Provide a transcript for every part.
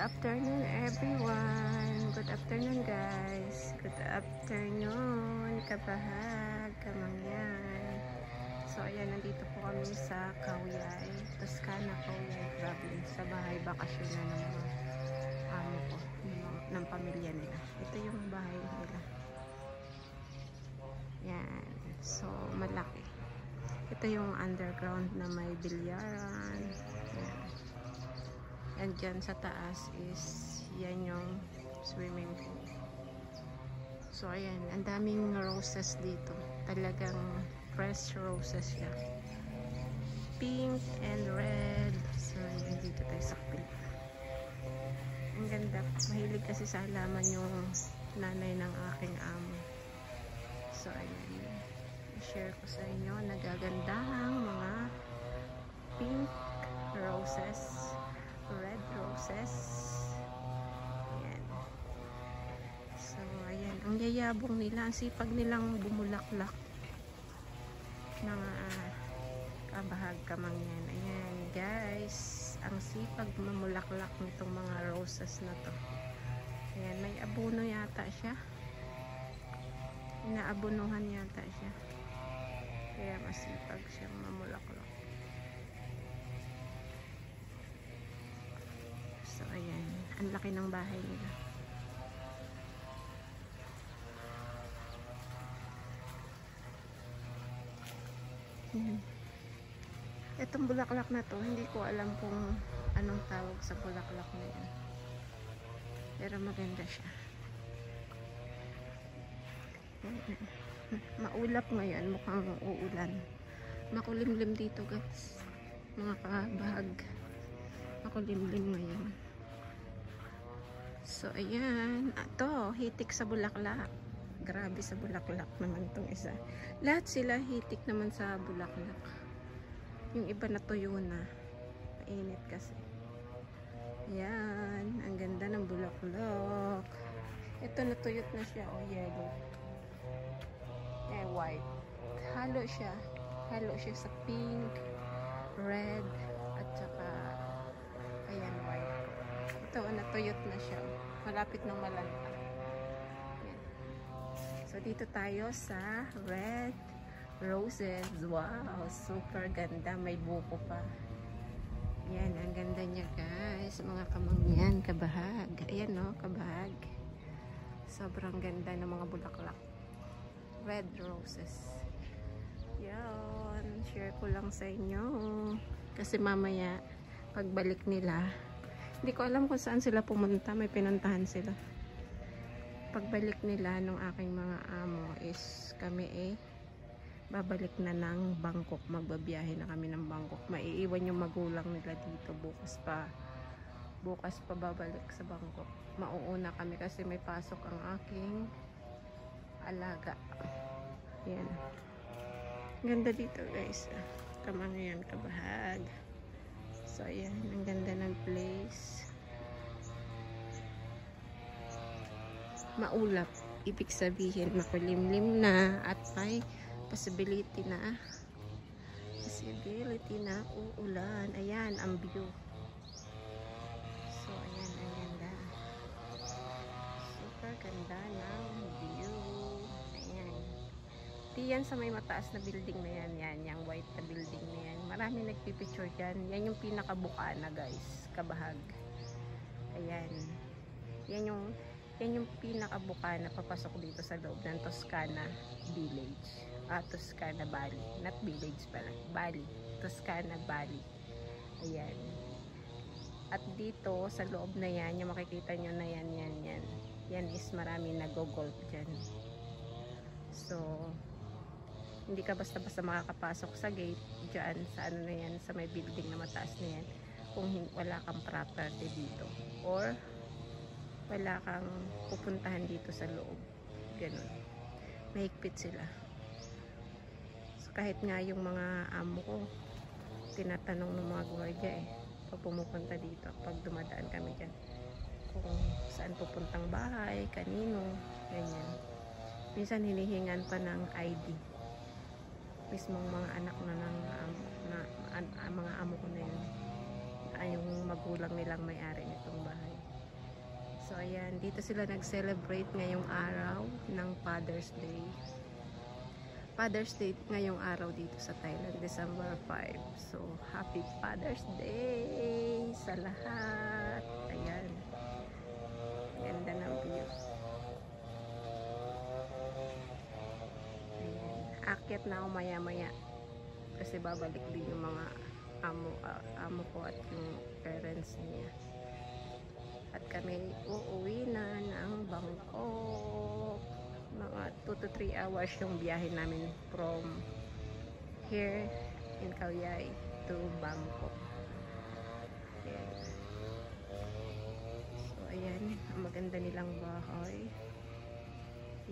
afternoon everyone. Good afternoon guys. Good afternoon kabahag, kamangyan. So ayan, nandito po kami sa Kawyay, Toscana, Kawyay. Grabe, sa bahay bakasyon na ng mga amo ko, ng pamilya nila. Ito yung bahay nila. Yan. So malaki. Ito yung underground na may bilyaran. Yan. And dyan sa taas is yan yung swimming pool. So ayan, ang daming roses dito. Talagang fresh roses siya. Pink and red. So ayan, dito tayo sa pink. Ang ganda. Mahilig kasi sa halaman yung nanay ng aking amo. So ayan, i-share ko sa inyo. Nagagandahang mga pink roses, red roses. Ayan. So ayan, ang yayabong nila, ang sipag nilang bumulaklak ng kabahag, kamangyan. Ayan guys, ang sipag mamulaklak nitong mga roses na to. Ayan, may abono yata siya, inaabonuhan yata siya, kaya masipag siyang mamulaklak. So ayan, ang laki ng bahay nila. Itong bulaklak na to, hindi ko alam kung anong tawag sa bulaklak na yan, pero maganda siya. Maulap ngayon, mukhang uulan. Makulimlim dito guys, mga kabahag. Makulimlim ngayon. So ayan, ito hitik sa bulaklak. Grabe sa bulaklak naman tong isa. Lahat sila hitik naman sa bulaklak. Yung iba na tuyo na, mainit kasi. Ayan, ang ganda ng bulaklak. Ito natuyot na siya, oh, yellow. White. Halo siya sa pink, red, at saka ayan, white. Ito, natuyot na siya, malapit ng malanta. Ayan. So dito tayo sa red roses. Wow, super ganda, may buko pa. Ayan, ang ganda niya guys, mga kamangyan, kabahag. Ayan no, kabahag. Sobrang ganda ng mga bulaklak. Red roses. Yan, share ko lang sa inyo kasi mamaya pagbalik nila, hindi ko alam kung saan sila pumunta, may pinuntahan sila. Pagbalik nila nung aking mga amo is kami babalik na ng Bangkok, magbabiyahe na kami ng Bangkok. Maiiwan yung magulang nila dito bukas pa babalik sa Bangkok. Mauuna kami kasi may pasok ang aking alaga. Yan, ganda dito guys, kamangyan, kabahag. So ayan, ang ganda ng place. Maulap, ibig sabihin makulimlim na at may possibility na uulan. Ayan ang view. So ayan, ang ganda, super ganda ng view. Yan sa may mataas na building na yan, yung white na building na yan. Marami nagpipicture dyan. Yan yung pinakabukana guys, kabahag. Ayan. Yan yung pinakabukana papasok dito sa loob ng Toscana Village. Toscana Valley. Not village pala. Valley. Toscana Valley. Ayan. At dito sa loob na yan, yung makikita nyo na yan. Yan is marami nag-golf dyan. So hindi ka basta-basta makakapasok sa gate dyan, sa ano na yan, sa may building na mataas na yan, kung wala kang property dito or wala kang pupuntahan dito sa loob. Ganun, mahigpit sila. So kahit nga yung mga amo ko tinatanong ng mga gwardiya pag pumupunta dito, pag dumadaan kami dyan, kung saan pupuntang bahay, kanino, ganyan. Minsan hinihingan pa ng ID mismong mga anak na ng mga amo ko na yun, ay yung magulang nilang may-ari nitong bahay. So ayan, dito sila nag-celebrate ngayong araw ng Father's Day. Father's Day ngayong araw dito sa Thailand, December 5. So happy Father's Day sa lahat. Ayan. Ganda ng view. Ayan. Akyat na ako maya-maya. Kasi babalik din yung mga amo ko at yung parents niya. At kami uuwi na ng Bangkok. Mga 2 to 3 hours yung biyahe namin from here in Khao Yai to Bangkok. Ayan. So ayan, ang maganda nilang bahay.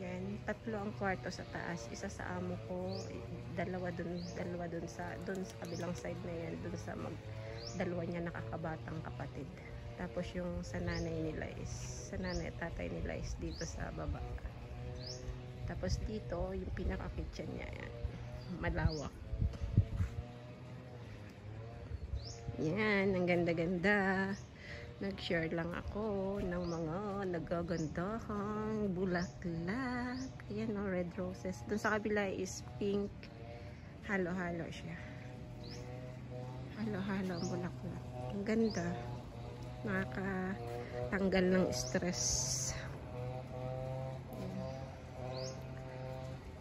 Yan, 3 ang kwarto sa taas, isa sa amo ko, dalawa dun sa kabilang side na yan, dun sa dalawa niya nakakabatang kapatid. Tapos yung sa nanay at tatay nila is dito sa baba. Tapos dito, yung pinaka-kitchen niya, yan, malawak. Yan, ang ganda-ganda. Nag-share lang ako ng mga nagagandahang bulaklak. Ayan o, red roses. Doon sa kabila is pink. Halo-halo siya. Halo-halo ang bulaklak. Ang ganda. Nakakatanggal ng stress. Ayan.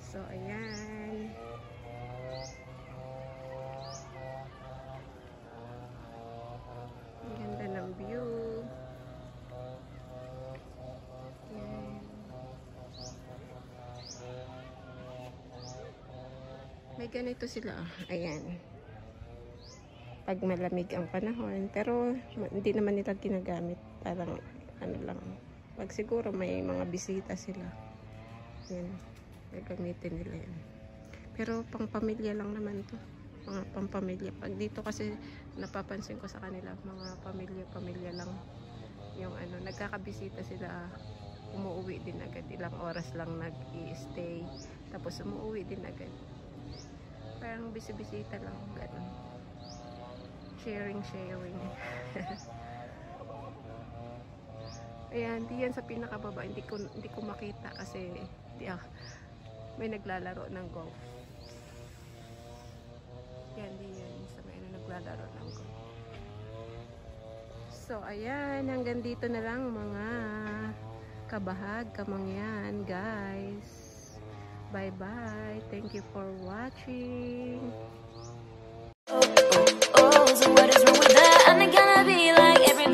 So, ayan. Ang ganda ng view. Ayan. May ganito sila. Ayan. Pag malamig ang panahon, pero hindi naman nila ginagamit, parang ano lang, pag siguro may mga bisita sila, yan, gagamitin nila yan. Pero pang pamilya lang naman to, mga pang pamilya. Pag dito kasi napapansin ko sa kanila, mga pamilya lang yung ano, nagkakabisita sila, umuwi din agad, ilang oras lang nag-i-stay, tapos umuwi din agad, parang bisita lang, gano'n. Sharing. Ayan, di yan sa pinakababa, hindi ko makita kasi may naglalaro ng golf. Yan, di yan sa may naglalaro ng golf. So ayan, hanggang dito na lang mga kabahag, kamangyan guys. Bye bye, thank you for watching. So what is wrong with that? I'm not gonna be like everybody.